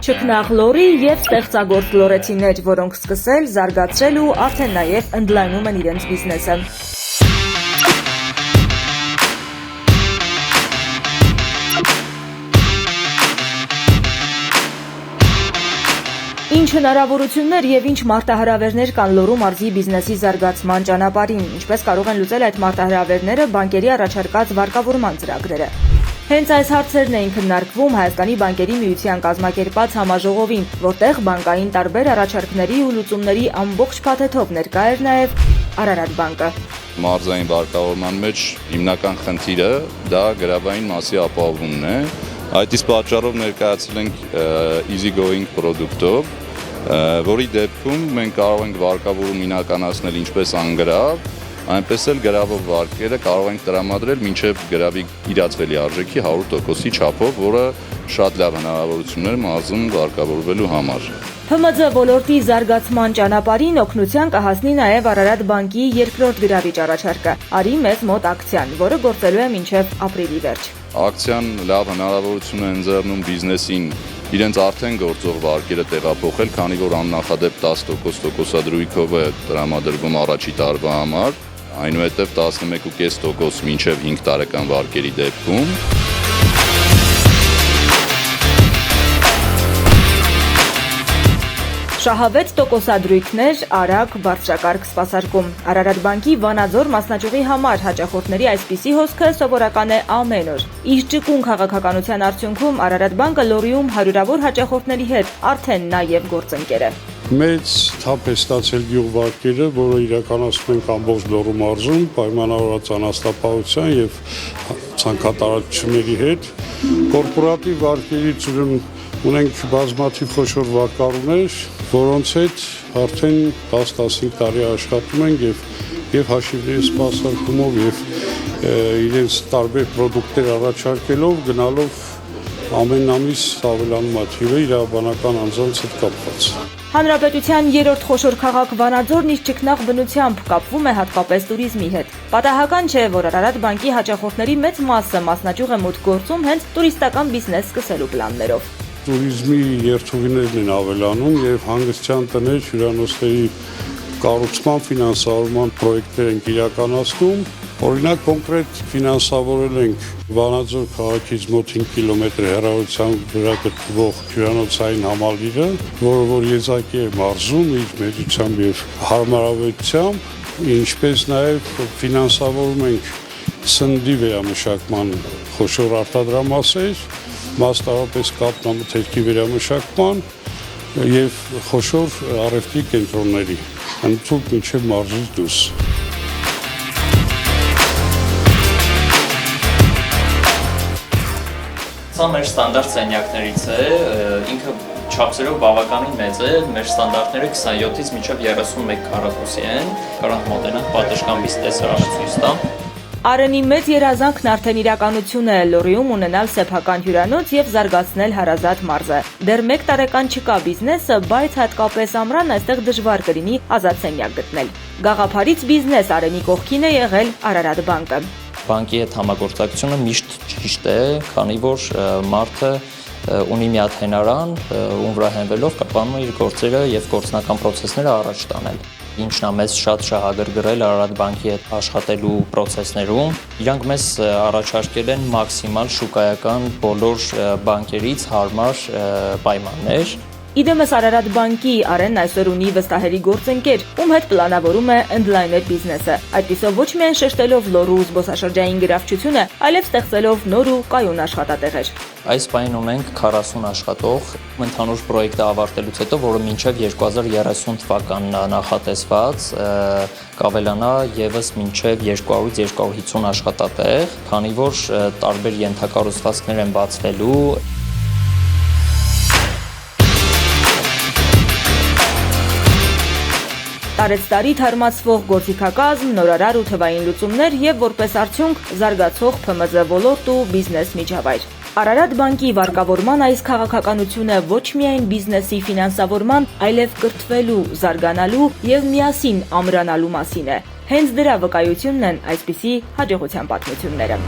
Չքնաղ լորի և ստեղծագործ լորեցիներ, որոնք սկսել, զարգացրել ու արդեն նաև ընդլայնում են իրենց բիզնեսը։ Ինչ հնարավորություններ և ինչ մարտահրավերներ կան Լոռու մարզի բիզնեսի զարգացման ճանապարհին, ինչպես կարող են լուծել այդ մարտահրավերները բանկերի առաջարկած վարկավորման ծրագրերը։ Հենց այս հարցերն էին քննարկվում Հայաստանի բանկերի միության կազմակերպած համաժողովին, որտեղ բանկային տարբեր առաջարկների ու լուծումների ամբողջ փաթեթով ներկա էր նաև Արարատ բանկը։ Մարզային վարկավորման մեջ հիմնական խնդիրը դա գրավային մասի ապահովումն է։ Այդ իսկ պատճառով ներկայացել ենք easy going պրոդուկտով, որի դեպքում մենք կարող ենք վարկավորում իրականացնել ինչպես անգրավ, այնպես էլ գրավող վարկերը կարող ենք տրամադրել մինչև գրավի իրացվելի արժեքի 100%-ի չափով, որը շատ լավ հնարավորություններ մարզում վարկավորվելու համար։ ՓՄՁ ոլորտի զարգացման ճանապարհին օգնության կհասնի նաև Արարատ բանկի երկրորդ գրավիչ առաջարկը՝ «Արի մեզ մոտ» ակցիան, որը գործելու է մինչև ապրիլի վերջ։ Ակցիան լավ հնարավորություն է ընձեռնում բիզնեսին իրենց արդեն գործող վարկերը տեղափոխել, քանի որ աննախադեպ 10% տոկոսադրույքով է տրամադրվում առաջի տարվա համար, այնուհետև 11.5% մինչև 5 տարեկան վարկերի դեպքում։ Շահավետ տոկոսադրույքներ, արագ, բարձրակարգ սպասարկում։ Արարատ բանկի Վանաձոր մասնաճյուղի համար հաճախորդների այսպիսի հոսքը սովորական է ամեն օր։ Իր ճկուն քաղաքականության արդյունքում Արարատ բանկը Լոռիում հարյուրավոր հաճախորդների հետ արդեն նաև գործընկեր է։ Մեծ թափ է ստացել գյուղվարկերը, որը իրականացնում ենք ամբողջ Լոռու մարզում, պայմանավորված անաստապահության եւ ցանկատարությունների հետ։ Կորպորատիվ վարկերից ունենք բազմաթիվ խոշոր վարկառուներ, որոնց հետ արդեն 10-15 տարի աշխատում ենք եւ հաշիվների սպասարկումով եւ իրենց տարբեր պրոդուկտներ առաջարկելով գնալով ամեն ամիս ավելանում է թիվը իրավաբանական անձանց հետ կապված։ Հանրապետության երրորդ խոշոր քաղաք Վանաձորն իր ճկնաղ բնությամբ կապվում է հատկապես տուրիզմի հետ։ Պատահական չէ, որ Արարատ բանկի հաճախորդների մեծ մասը մասնաճյուղ է մուտք գործում հենց տուրիստական բիզնես սկսելու պլաններով։ Տուրիզմի երթուղիներն են ավելանում եւ հանգստյան տներ, հյուրանոցների կառուցման, ֆինանսավորման պրոյեկտներ ենք իրականացնում։ Օրինակ կոնկրետ ֆինանսավորել ենք Վանաձոր քաղաքից մոտ 5 կիլոմետր հեռավորությամբ վրա գտնվող հյուրանոցային համալիրը, որը որ եզակի է մարզում իր մեծությամբ եւ հարմարավետությամբ, ինչպես նաեւ ֆինանսավորում ենք սննդի վերամշակման խոշոր արտադրամասեր, մասնավորապես կապնամթերքի վերամշակման եւ խոշոր առևտրի կենտրոնների, ընդհանուր մինչեւ մարզից դուրս։ Սա մեր ստանդարտ սենյակներից է, ինքը չափսերով բավականին մեծ է, մեր ստանդարտները 27-ից մինչև 31 քառակուսի են, կարող մոտենանք պատշգամբից տեսարանը ցույց տամ։ Արենի մեծ երազանքն արդեն իրականություն է Լոռիում ունենալ սեփական հյուրանոց եւ զարգացնել հարազատ մարզը։ Դեռ 1 տարեկան չկա բիզնեսը, բայց հատկապես ամռան այստեղ դժվար կլինի ազատ սենյակ գտնել։ Գաղափարից բիզնես Արենի կողքին է եղել Արարատ բանկը։ Բանկի հետ համագործակցությունը միշտ ճիշտ է, քանի որ մարդը ունի մի հատ հենարան, ում վրա հենվելով կարողանում է իր գործերը եւ գործնական process-ները առաջ տանել։ Ինչն է մեզ շատ շահագրգռել Արարատ բանկի հետ աշխատելու process-ներում։ Իրանք մեզ առաջարկել են մաքսիմալ շուկայական բոլոր բանկերից հարմար պայմաններ։ Իդեմս Արարատ բանկի Արենն այսօր ունի վստահելի գործընկեր, ում հետ պլանավորում է ընդլայնել բիզնեսը։ Այդպիսով ոչ միայն շեշտելով Լոռու զբոսաշրջային գրավչությունը, այլև ստեղծելով նոր ու կայուն աշխատատեղեր։ Այս պահին ունենք 40 աշխատող, ընդհանուր պրոյեկտը ավարտելուց հետո, որը մինչև 2030 թվականն է նախատեսված, կավելանա եւս մինչև 200-250 աշխատատեղ, քանի որ տարբեր ենթակառուցվածքներ են բացվելու։ Տարեցտարի թարմացվող գործիքակազմ, նորարար ու թվային լուծումներ եւ որպես արդյունք զարգացող ՓՄԶ ոլորտ ու բիզնես միջավայր։ Արարատ բանկի վարկավորման այս քաղաքականությունը ոչ միայն բիզնեսի ֆինանսավորման, այլև կրթվելու, զարգանալու եւ միասին ամրանալու մասին է։ Հենց դրա վկայությունն են այսպիսի հաջողության պատմությունները։